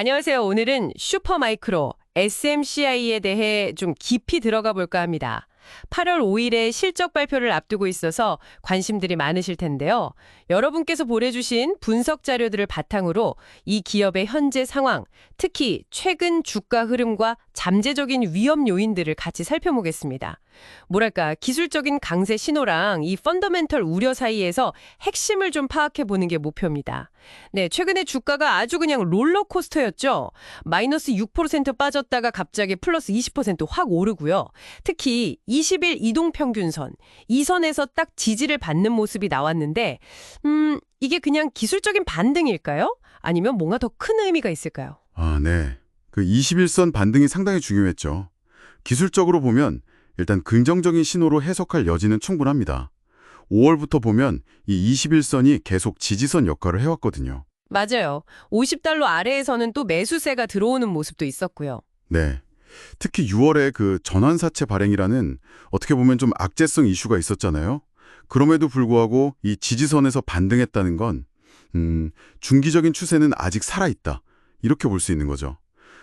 안녕하세요. 오늘은 슈퍼마이크로 SMCI에 대해 좀 깊이 들어가 볼까 합니다. 8월 5일에 실적 발표를 앞두고 있어서 관심들이 많으실 텐데요. 여러분께서 보내주신 분석 자료들을 바탕으로 이 기업의 현재 상황, 특히 최근 주가 흐름과 잠재적인 위험 요인들을 같이 살펴보겠습니다. 뭐랄까, 기술적인 강세 신호랑 이 펀더멘털 우려 사이에서 핵심을 좀 파악해 보는 게 목표입니다. 네, 최근에 주가가 아주 그냥 롤러코스터였죠. 마이너스 6% 빠졌다가 갑자기 플러스 20% 확 오르고요. 특히 20일 이동평균선, 이 선에서 딱 지지를 받는 모습이 나왔는데 이게 그냥 기술적인 반등일까요? 아니면 뭔가 더 큰 의미가 있을까요? 네. 그 21선 반등이 상당히 중요했죠. 기술적으로 보면 일단 긍정적인 신호로 해석할 여지는 충분합니다. 5월부터 보면 이 21선이 계속 지지선 역할을 해왔거든요. 맞아요. 50달러 아래에서는 또 매수세가 들어오는 모습도 있었고요. 네. 특히 6월에 그 전환사채 발행이라는 어떻게 보면 좀 악재성 이슈가 있었잖아요. 그럼에도 불구하고 이 지지선에서 반등했다는 건 중기적인 추세는 아직 살아있다. 이렇게 볼 수 있는 거죠.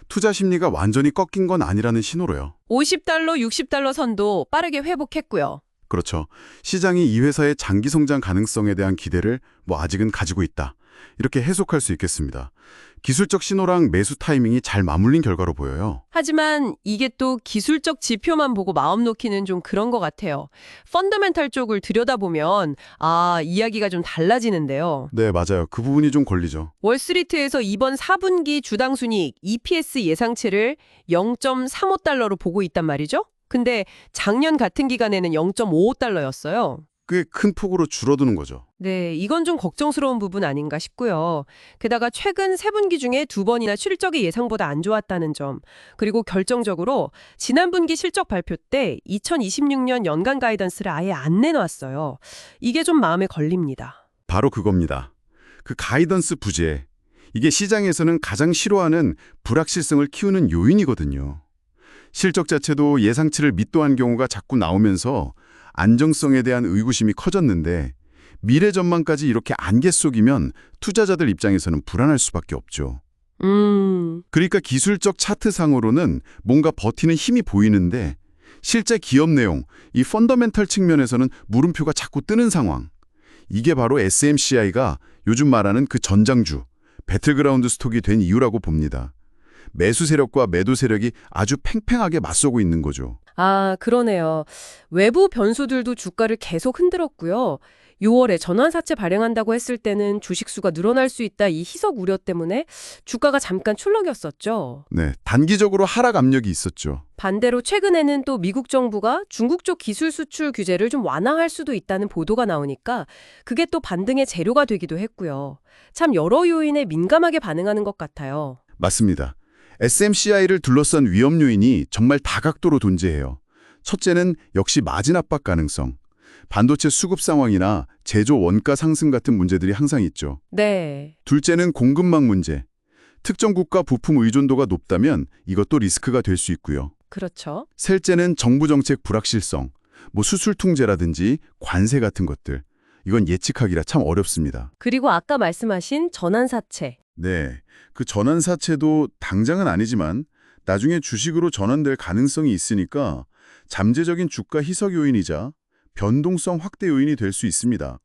투자 심리가 완전히 꺾인 건 아니라는 신호로요. 50달러, 60달러 선도 빠르게 회복했고요. 그렇죠. 시장이 이 회사의 장기 성장 가능성에 대한 기대를 아직은 가지고 있다. 이렇게 해석할 수 있겠습니다. 기술적 신호랑 매수 타이밍이 잘 맞물린 결과로 보여요. 하지만 이게 또 기술적 지표만 보고 마음 놓기는 좀 그런 것 같아요. 펀더멘탈 쪽을 들여다보면 이야기가 좀 달라지는데요. 네, 맞아요. 그 부분이 좀 걸리죠. 월스트리트에서 이번 4분기 주당 순이익 EPS 예상치를 0.35달러로 보고 있단 말이죠. 근데 작년 같은 기간에는 0.55달러였어요. 꽤 큰 폭으로 줄어드는 거죠. 네, 이건 좀 걱정스러운 부분 아닌가 싶고요. 게다가 최근 3분기 중에 2번이나 실적이 예상보다 안 좋았다는 점, 그리고 결정적으로 지난 분기 실적 발표 때 2026년 연간 가이던스를 아예 안 내놨어요. 이게 좀 마음에 걸립니다. 바로 그겁니다. 그 가이던스 부재. 이게 시장에서는 가장 싫어하는 불확실성을 키우는 요인이거든요. 실적 자체도 예상치를 밑도한 경우가 자꾸 나오면서 안정성에 대한 의구심이 커졌는데 미래 전망까지 이렇게 안개 속이면 투자자들 입장에서는 불안할 수밖에 없죠. 그러니까 기술적 차트상으로는 뭔가 버티는 힘이 보이는데 실제 기업 내용, 이 펀더멘털 측면에서는 물음표가 자꾸 뜨는 상황. 이게 바로 SMCI가 요즘 말하는 그 전장주, 배틀그라운드 스톡이 된 이유라고 봅니다. 매수 세력과 매도 세력이 아주 팽팽하게 맞서고 있는 거죠. 그러네요. 외부 변수들도 주가를 계속 흔들었고요. 6월에 전환사채 발행한다고 했을 때는 주식수가 늘어날 수 있다 이 희석 우려 때문에 주가가 잠깐 출렁였었죠. 네, 단기적으로 하락 압력이 있었죠. 반대로 최근에는 또 미국 정부가 중국 쪽 기술 수출 규제를 좀 완화할 수도 있다는 보도가 나오니까 그게 또 반등의 재료가 되기도 했고요. 참 여러 요인에 민감하게 반응하는 것 같아요. 맞습니다. SMCI를 둘러싼 위험 요인이 정말 다각도로 존재해요. 첫째는 역시 마진 압박 가능성. 반도체 수급 상황이나 제조 원가 상승 같은 문제들이 항상 있죠. 네. 둘째는 공급망 문제. 특정 국가 부품 의존도가 높다면 이것도 리스크가 될 수 있고요. 그렇죠. 셋째는 정부 정책 불확실성. 수출 통제라든지 관세 같은 것들. 이건 예측하기가 참 어렵습니다. 그리고 아까 말씀하신 전환사채. 네, 그 전환사채도 당장은 아니지만 나중에 주식으로 전환될 가능성이 있으니까 잠재적인 주가 희석 요인이자 변동성 확대 요인이 될 수 있습니다.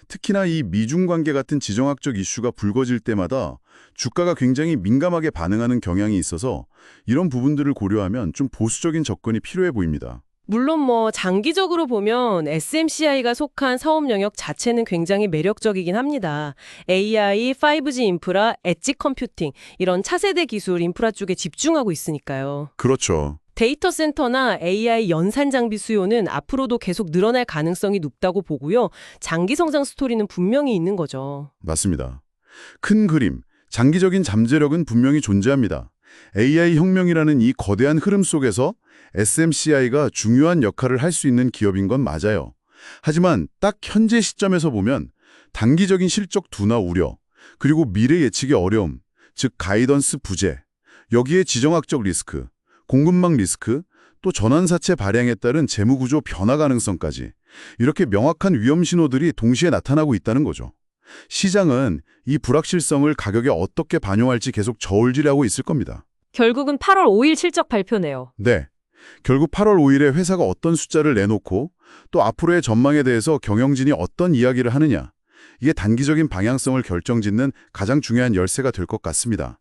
특히나 이 미중 관계 같은 지정학적 이슈가 불거질 때마다 주가가 굉장히 민감하게 반응하는 경향이 있어서 이런 부분들을 고려하면 좀 보수적인 접근이 필요해 보입니다. 물론 장기적으로 보면 SMCI가 속한 사업 영역 자체는 굉장히 매력적이긴 합니다. AI, 5G 인프라, 엣지 컴퓨팅 이런 차세대 기술 인프라 쪽에 집중하고 있으니까요. 그렇죠. 데이터 센터나 AI 연산 장비 수요는 앞으로도 계속 늘어날 가능성이 높다고 보고요. 장기 성장 스토리는 분명히 있는 거죠. 맞습니다. 큰 그림, 장기적인 잠재력은 분명히 존재합니다. AI 혁명이라는 이 거대한 흐름 속에서 SMCI가 중요한 역할을 할 수 있는 기업인 건 맞아요. 하지만 딱 현재 시점에서 보면 단기적인 실적 둔화 우려, 그리고 미래 예측의 어려움, 즉 가이던스 부재, 여기에 지정학적 리스크, 공급망 리스크, 또 전환사채 발행에 따른 재무구조 변화 가능성까지 이렇게 명확한 위험 신호들이 동시에 나타나고 있다는 거죠. 시장은 이 불확실성을 가격에 어떻게 반영할지 계속 저울질하고 있을 겁니다. 결국은 8월 5일 실적 발표네요. 네. 결국 8월 5일에 회사가 어떤 숫자를 내놓고 또 앞으로의 전망에 대해서 경영진이 어떤 이야기를 하느냐. 이게 단기적인 방향성을 결정짓는 가장 중요한 열쇠가 될 것 같습니다.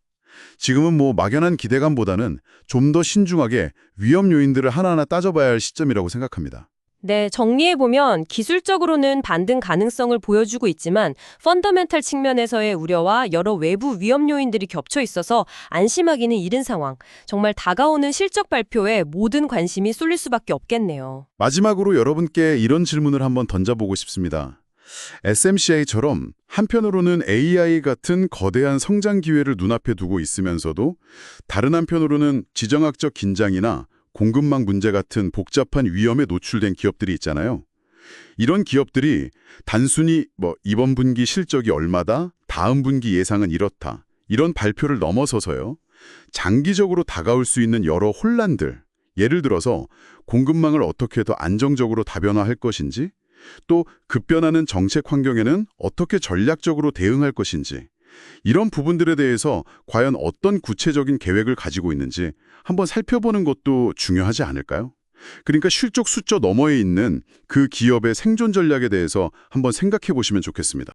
지금은 막연한 기대감보다는 좀 더 신중하게 위험 요인들을 하나하나 따져봐야 할 시점이라고 생각합니다. 네, 정리해보면 기술적으로는 반등 가능성을 보여주고 있지만 펀더멘탈 측면에서의 우려와 여러 외부 위험 요인들이 겹쳐 있어서 안심하기는 이른 상황. 정말 다가오는 실적 발표에 모든 관심이 쏠릴 수밖에 없겠네요. 마지막으로 여러분께 이런 질문을 한번 던져보고 싶습니다. SMCI처럼 한편으로는 AI 같은 거대한 성장 기회를 눈앞에 두고 있으면서도 다른 한편으로는 지정학적 긴장이나 공급망 문제 같은 복잡한 위험에 노출된 기업들이 있잖아요. 이런 기업들이 단순히 이번 분기 실적이 얼마다, 다음 분기 예상은 이렇다, 이런 발표를 넘어서서요. 장기적으로 다가올 수 있는 여러 혼란들, 예를 들어서 공급망을 어떻게 더 안정적으로 다변화할 것인지, 또 급변하는 정책 환경에는 어떻게 전략적으로 대응할 것인지, 이런 부분들에 대해서 과연 어떤 구체적인 계획을 가지고 있는지 한번 살펴보는 것도 중요하지 않을까요? 그러니까 실적 숫자 너머에 있는 그 기업의 생존 전략에 대해서 한번 생각해 보시면 좋겠습니다.